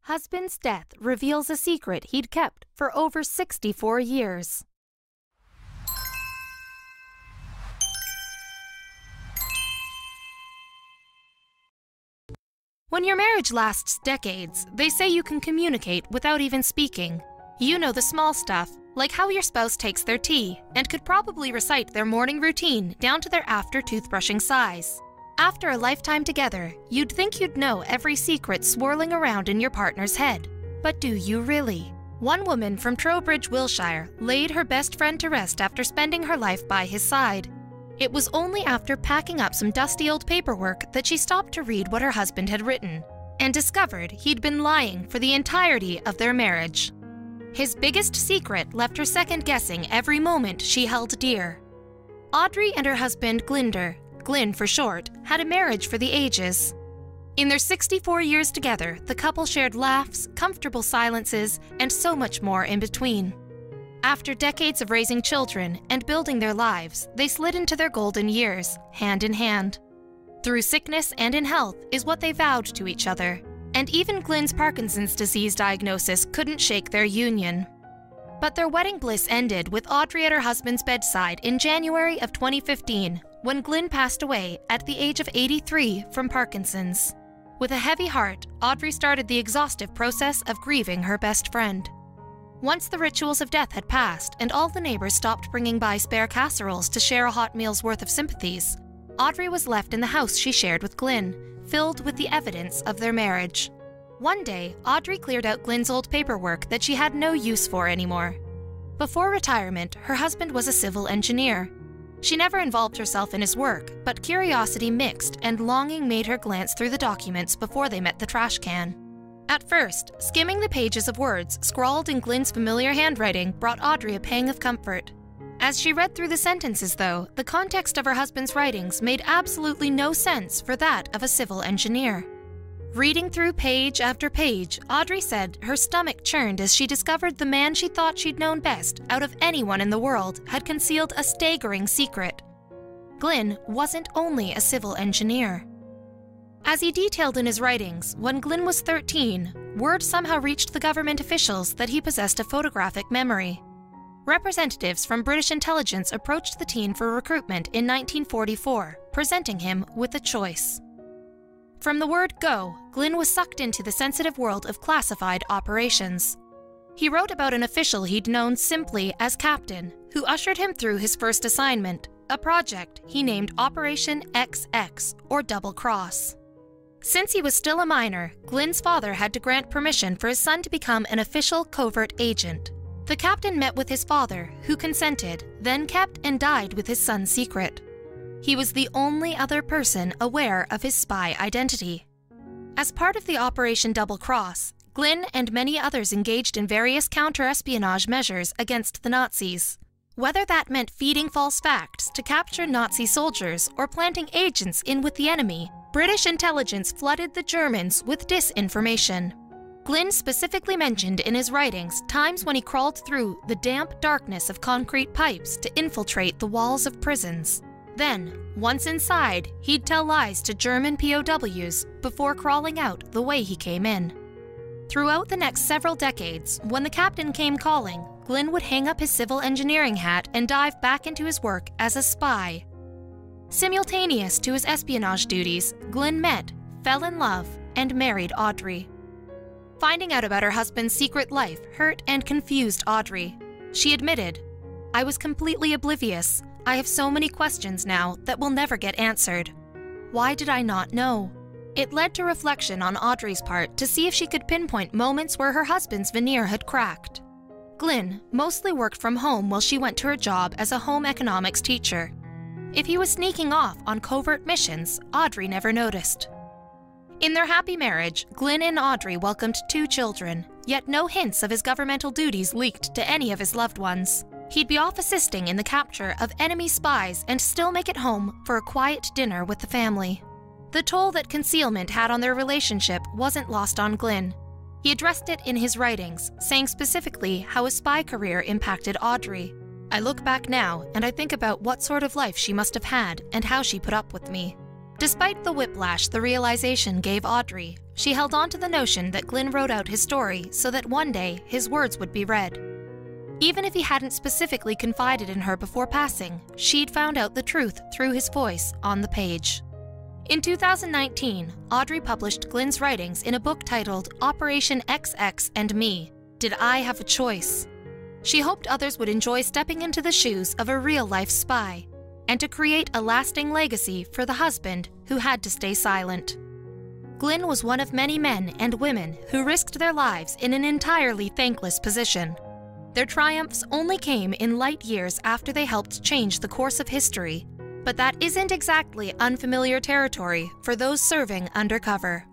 Husband's death reveals a secret he'd kept for over 64 years. When your marriage lasts decades, they say you can communicate without even speaking. You know the small stuff, like how your spouse takes their tea, and could probably recite their morning routine down to their after toothbrushing size. After a lifetime together, you'd think you'd know every secret swirling around in your partner's head. But do you really? One woman from Trowbridge, Wilshire, laid her best friend to rest after spending her life by his side. It was only after packing up some dusty old paperwork that she stopped to read what her husband had written, and discovered he'd been lying for the entirety of their marriage. His biggest secret left her second-guessing every moment she held dear. Audrey and her husband Glinder, Glyn for short, had a marriage for the ages. In their 64 years together, the couple shared laughs, comfortable silences, and so much more in between. After decades of raising children and building their lives, they slid into their golden years, hand in hand. Through sickness and in health is what they vowed to each other, and even Glyn's Parkinson's disease diagnosis couldn't shake their union. But their wedding bliss ended with Audrey at her husband's bedside in January of 2015, when Glyn passed away at the age of 83 from Parkinson's. With a heavy heart, Audrey started the exhaustive process of grieving her best friend. Once the rituals of death had passed and all the neighbors stopped bringing by spare casseroles to share a hot meal's worth of sympathies, Audrey was left in the house she shared with Glyn, filled with the evidence of their marriage. One day, Audrey cleared out Glyn's old paperwork that she had no use for anymore. Before retirement, her husband was a civil engineer. She never involved herself in his work, but curiosity mixed and longing made her glance through the documents before they met the trash can. At first, skimming the pages of words scrawled in Glyn's familiar handwriting brought Audrey a pang of comfort. As she read through the sentences, though, the context of her husband's writings made absolutely no sense for that of a civil engineer. Reading through page after page, Audrey said her stomach churned as she discovered the man she thought she'd known best out of anyone in the world had concealed a staggering secret. Glyn wasn't only a civil engineer. As he detailed in his writings, when Glyn was 13, word somehow reached the government officials that he possessed a photographic memory. Representatives from British intelligence approached the teen for recruitment in 1944, presenting him with a choice. From the word go, Glyn was sucked into the sensitive world of classified operations. He wrote about an official he'd known simply as Captain, who ushered him through his first assignment, a project he named Operation XX, or Double Cross. Since he was still a minor, Glyn's father had to grant permission for his son to become an official covert agent. The captain met with his father, who consented, then kept and died with his son's secret. He was the only other person aware of his spy identity. As part of the Operation Double Cross, Glyn and many others engaged in various counter-espionage measures against the Nazis. Whether that meant feeding false facts to capture Nazi soldiers or planting agents in with the enemy, British intelligence flooded the Germans with disinformation. Glyn specifically mentioned in his writings times when he crawled through the damp darkness of concrete pipes to infiltrate the walls of prisons. Then, once inside, he'd tell lies to German POWs before crawling out the way he came in. Throughout the next several decades, when the captain came calling, Glyn would hang up his civil engineering hat and dive back into his work as a spy. Simultaneous to his espionage duties, Glyn met, fell in love, and married Audrey. Finding out about her husband's secret life hurt and confused Audrey. She admitted, "I was completely oblivious. I have so many questions now that will never get answered. Why did I not know?" It led to reflection on Audrey's part to see if she could pinpoint moments where her husband's veneer had cracked. Glyn mostly worked from home while she went to her job as a home economics teacher. If he was sneaking off on covert missions, Audrey never noticed. In their happy marriage, Glyn and Audrey welcomed 2 children, yet no hints of his governmental duties leaked to any of his loved ones. He'd be off assisting in the capture of enemy spies and still make it home for a quiet dinner with the family. The toll that concealment had on their relationship wasn't lost on Glyn. He addressed it in his writings, saying specifically how a spy career impacted Audrey. "I look back now and I think about what sort of life she must have had and how she put up with me. Despite the whiplash the realization gave Audrey, she held on to the notion that Glynn wrote out his story so that one day his words would be read. Even if he hadn't specifically confided in her before passing, she'd found out the truth through his voice on the page. In 2019, Audrey published Glynn's writings in a book titled Operation XX and Me, Did I Have a Choice? She hoped others would enjoy stepping into the shoes of a real-life spy, and to create a lasting legacy for the husband who had to stay silent. Glynn was one of many men and women who risked their lives in an entirely thankless position. Their triumphs only came in light years after they helped change the course of history, but that isn't exactly unfamiliar territory for those serving undercover.